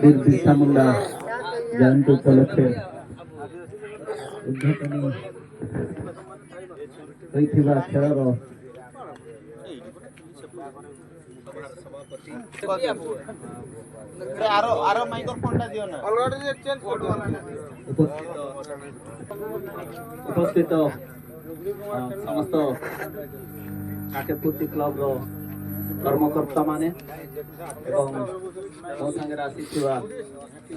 বীর বিরসা মুন্ডা জয়ন্তী উপলক্ষে উদ্ঘাটনী ହୋଇଥିବା ଖେଳର ଉପସ୍ଥିତ ସମସ୍ତ କାକେପୁତି କ୍ଲବର କର୍ମକର୍ତ୍ତା ମାନେ ଏବଂ ମୋ ସାଙ୍ଗରେ ଆସିଥିବା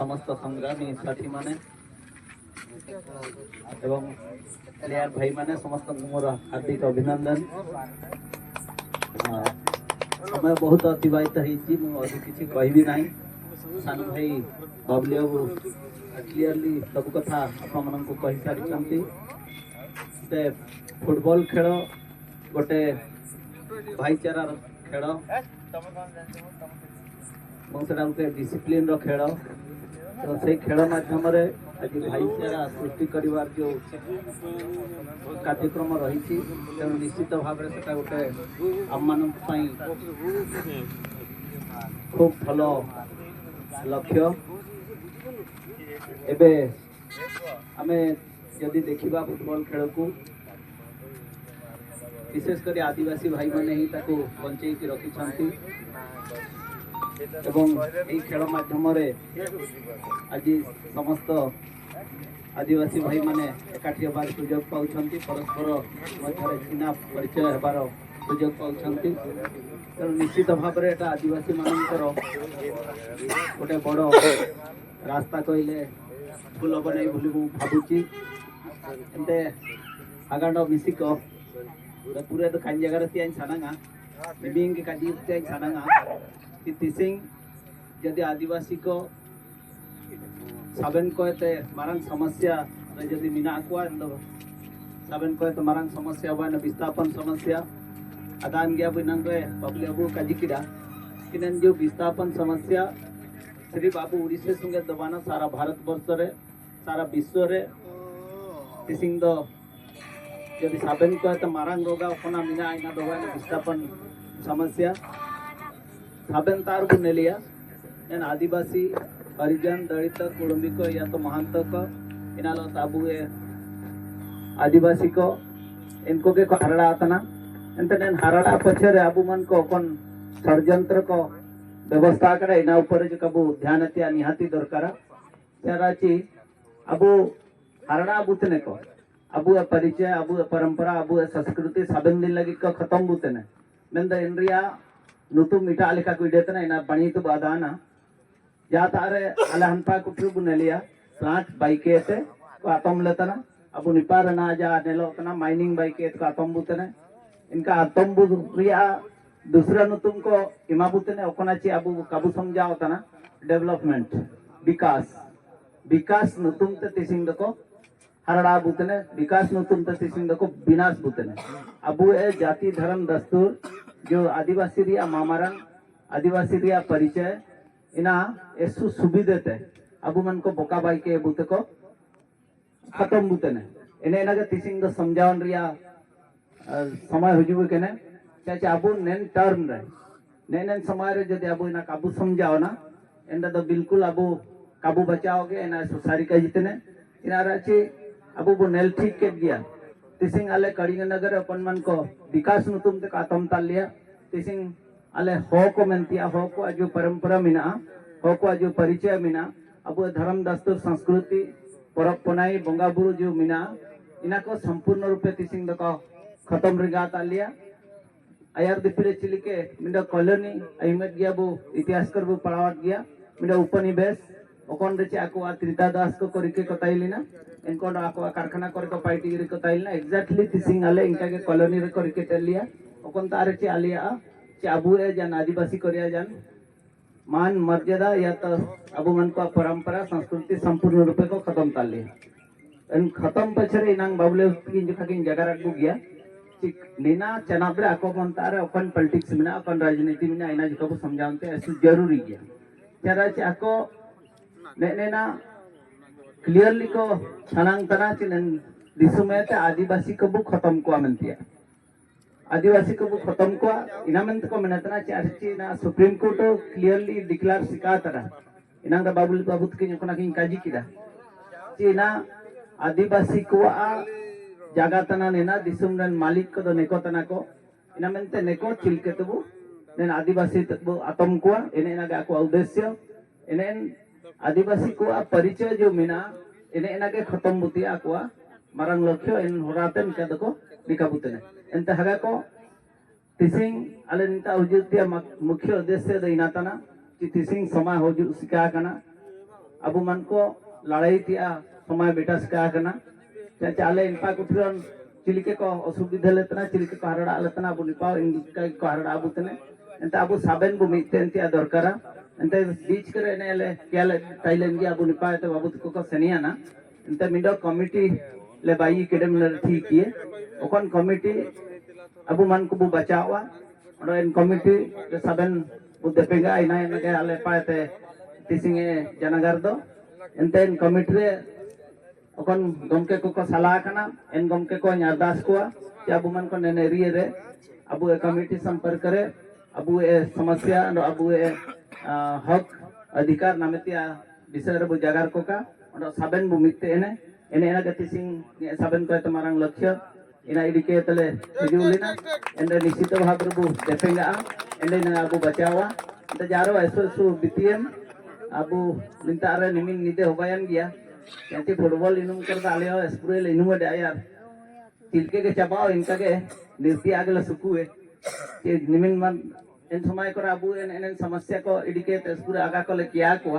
ସମସ୍ତ ସଂଗ୍ରାମୀ ସାଥୀ ମାନେ ଏବଂ ପ୍ଲେୟାର ଭାଇ ମାନେ ସମସ୍ତଙ୍କୁ ମୋର ହାର୍ଦ୍ଦିକ ଅଭିନନ୍ଦନ। ସମୟ ବହୁତ ଅତିବାହିତ ହେଇଛି, ମୁଁ ଅଧିକ କିଛି କହିବି ନାହିଁ। ସାନ ଭାଇ ବାବୁଲି ବାବୁ କ୍ଲିୟରଲି ସବୁ କଥା ଆପଣମାନଙ୍କୁ କହିସାରିଛନ୍ତି। ଗୋଟେ ଫୁଟବଲ ଖେଳ ଗୋଟେ ଭାଇଚାରାର ଖେଳ ଏବଂ ସେଟା ଗୋଟେ ଡିସିପ୍ଲିନର ଖେଳ। ତ ସେଇ ଖେଳ ମାଧ୍ୟମରେ ଆଜି ଭାଇଚାରା ସୃଷ୍ଟି କରିବାର ଯେଉଁ କାର୍ଯ୍ୟକ୍ରମ ରହିଛି, ତେଣୁ ନିଶ୍ଚିତ ଭାବରେ ସେଟା ଗୋଟେ ଆମମାନଙ୍କ ପାଇଁ ଖୁବ୍ ଭଲ ଲକ୍ଷ୍ୟ। ଏବେ ଆମେ ଯଦି ଦେଖିବା ଫୁଟବଲ ଖେଳକୁ, ବିଶେଷ କରି ଆଦିବାସୀ ଭାଇମାନେ ହିଁ ତାକୁ ବଞ୍ଚେଇକି ରଖିଛନ୍ତି ଏବଂ ଏହି ଖେଳ ମାଧ୍ୟମରେ ଆଜି ସମସ୍ତ ଆଦିବାସୀ ଭାଇମାନେ ଏକାଠି ହେବାର ସୁଯୋଗ ପାଉଛନ୍ତି, ପରସ୍ପର ମଧ୍ୟରେ ଚିହ୍ନା ପରିଚୟ ହେବାର ସୁଯୋଗ ପାଉଛନ୍ତି। ତେଣୁ ନିଶ୍ଚିତ ଭାବରେ ଏଟା ଆଦିବାସୀମାନଙ୍କର ଗୋଟେ ବଡ଼ ରାସ୍ତା କହିଲେ ଭୁଲ ହେବ ନାହିଁ ବୋଲି ମୁଁ ଭାବୁଛି। ଏମିତି ହାଗାଣ୍ଡ ମିଶିକ पूरे तो खाई जगह रहती है सानांगा बिबिंग के काजी रहती है सानांगा कि तिसिंग यदि आदिवासी को साबन को ते मारंग समस्या यदि मिना को साबन को तो मारंग समस्या हुआ न विस्थापन समस्या अदान गया बिनंग के बबले अबू काजी किड़ा किनन जो विस्थापन समस्या श्री बाबू उड़ीसा संगे दबाना सारा भारत वर्ष रे सारा विश्व रे तिसिंग दो यदि साबन को तो मारंग रोगा अपना मिना आईना दोगा विस्थापन समस्या साबन तार बुने लिया एन आदिवासी हरिजन दलित कुटुंबिक या तो महंत को इनालो ताबू आदिवासी को इनको के हरड़ा आतना एंतने हरड़ा पछरे आबू मन को कौन षड्यंत्र को व्यवस्था करे इना ऊपर जो कबू ध्यान दिया निहाती दरकार त्याराची अबू हरड़ा बुतने को अबू परिचय अबू परंपरा अबू संस्कृति साबन दिन लगी को खत्म बुते ने नंद इंद्रिया नुतु मिटा लिखा को देतना इना पानी तो बादाना जा तारे अला हंपा कुट्रु बुनेलिया प्लांट बाइके ते को आतम लेतना अबू निपार ना जा नेलो तना माइनिंग बाइके को आतम बुते ने इनका आतम बुरिया दूसरा नुतुम को इमा बुते ने ओकनाची अबू काबू समझाओ तना डेवलपमेंट विकास विकास नुतुम ते तिसिंग को हरड़ा बुतने विकास नुतुम तसिंग को विनाश बुतने अबू ए जाति धर्म दस्तूर जो आदिवासी रिया मामरन आदिवासी रिया परिचय इना ऐसु सुविधते अबू मन को बोका बाई के बुत को खत्म बुतने इन्हें इना के तिसिंग दो समझावन रिया समय हुजुब केने चाचा अबू नेन टर्न रहे नेन समय रे जदि अबू इना काबू समझाओ ना इंदा तो बिल्कुल अबू काबू बचाओगे इना सुसारी का जितने इना राची अबू वो नेल ठीक के गया तिसिंग आले कड़िंग नगर अपन मन को विकास नुतुम ते कातम ताल लिया तिसिंग आले हो को मेंतिया हो को जो परंपरा मिना हो को जो परिचय मिना अबू धर्म दस्तूर संस्कृति परब पनाई बंगा बुरु जो मिना इना को संपूर्ण रूपे तिसिंग को खत्म रिगा ताल लिया आयर दिपिरे चिलिके मिंडा कॉलोनी अहमद गया वो इतिहास कर वो पढ़ावट गया मिंडा उपनिवेश ओकन रेचे आको त्रिता दास को करिके कताइलिना इनको आको कारखाना कर को पाइटी रे कताइलिना एग्जैक्टली तिसिंग आले इनका के कॉलोनी रे करिके तेलिया ओकन तारे चे आलिया चे अबू ए जन आदिवासी करिया जन मान मर्यादा या तो अबू मन को परंपरा संस्कृति संपूर्ण रूपे को खत्म ताली एन खत्म पछरे इनांग बाबले की जो खाकिन जगह रखू गया चिक नीना चनाबरे आको मन तारे ओकन पॉलिटिक्स में ओकन राजनीति में इना जो को समझावते ऐसे जरूरी गया त्यारा चे आको नेना क्लियरली को छनांग तना चिलन दिसुमेते आदिवासी को बु खत्म को आमंतिया आदिवासी को खत्म को इना मेंते को मेनतना चार्ची ना सुप्रीम कोर्ट क्लियरली डिक्लेयर सिकातरा इना दा बाबुल बाबू के जोकना किन काजी किदा चीना आदिवासी को जागा तना नेना दिसुम रन मालिक को नेको तना को इना मेंते नेको चिलके तबु नेन आदिवासी तबु आतम को इने इना गा को उद्देश्य इने आदिवासी को परिचय जो मिना इने इना के खत्म बुतिया को मारंग लक्ष्य इन होरातेन का दको निकाबुतने एंते हगा को तिसिंग अले निता उजुतिया मुख्य उद्देश्य द इनातना कि तिसिंग समय होजु सिका कना अबु मन को लड़ाई तिया समय बेटा सिका कना चाले इनपा कुठरन चिलिके को असुविधा लेतना चिलिके को हरड़ा लेतना अबु निपा इनका को हरड़ा अबुतने एंते अबु साबेन बु मिते एंते दरकारा एंते बीच करे नेले केले ताइलेन गया अबु निपा ते बाबू को सेनिया ना एंते मिडो कमिटी ले बाई केडम ले ठीक किए ओकन कमिटी अबु मन को बु बचावा और इन कमिटी जो सबन बु देपेगा इना इनके आले पाते तिसिंगे जनगर दो एंते इन कमिटी रे ओकन गमके को सलाह कना इन गमके को अरदास को कि अबु मन को नेनेरिए रे अबु ए कमिटी संपर्क करे अबु ए समस्या अबु ए हक अधिकार नामेतिया विषय रे बु जगार को का और सबन बु मिते एने एने एना गतिसिंग सबन को तमारंग लक्ष्य इना इडिके तले हिजुलिना एंडे निश्चित भाव रे बु देपेंगा एंडे ना अबु बचावा त जारो एसो बितियन अबु निंतारे निमिन निदे होबायन गया यांती फुटबॉल इनुम करता आले स्प्रेल इनुम दे यार तिलके के चबाओ इनका के निर्ति आगला सुकुए के निमिन मन इन समय को अबु एन समस्या को इडिके स्प्रे आगा को ले किया को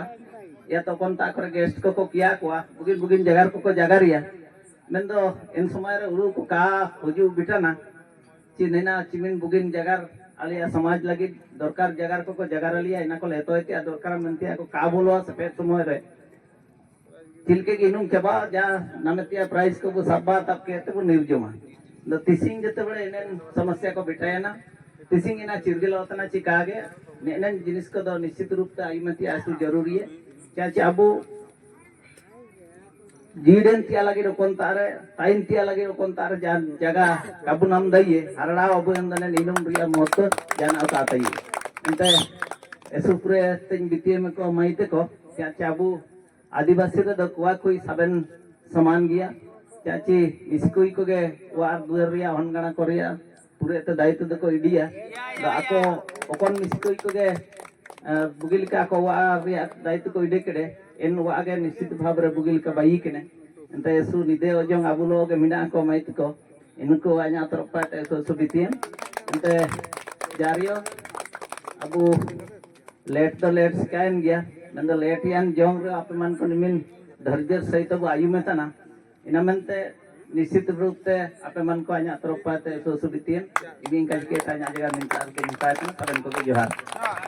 या तो कौन ता करे गेस्ट को किया को बुगिन बुगिन जगार को जगारिया मेन दो इन समय रे उरु को का हुजु बिटाना चिनेना चिमिन बुगिन जगार आलिया समाज लगी दरकार जगार को जगार लिया इना को लेतो इतिया दरकार मनतिया को का बोलवा सफेद समय रे तिलके की इनुम चबा जा नमतिया प्राइस को सबा तब कहते वो निर्जमा द तिसिंग जते बड़े इनेन समस्या को बिटाया ना तिसिंग इना चिरगिला होतना चिकागे नेनन जिनिस को दो निश्चित रूप से आइमतिया आसु जरूरी है क्या चाबू जीडन तिया लगे रोकन तारे टाइम तिया लगे रोकन तारे जगह काबू नाम दइए हरड़ा अबु अंदने नीलम रिया मोत जान आता तई एंते एसुपुरे तिन बितिए में को माइते को क्या चाबू आदिवासी रे दकुआ कोई सबन समान गया चाची इसकोई को गे वार दुर रिया हनगणा को रिया पूरे ते दायित्व दको इडिया आको ओकन इसकोई को गे बुगिल का को वार रिया दायित्व को इडे केडे इन वागे निश्चित भाव रे बुगिल का बाई केने एंते सु निदे ओजंग अबु लोग मिना को माइत को इनको आ냐 तरपा ते सु बितियन एंते जारियो अबु लेट द लेट स्कैन गया नंद लेट यान जोंग रे आप मन को निमिन धैर्य सहित अब आयु में तना इना मनते निश्चित रूप से आप मन को आ냐 तरपा ते सु बितियन इबिन कल के ता냐 जगह मिनता के मिनता तन को जोहार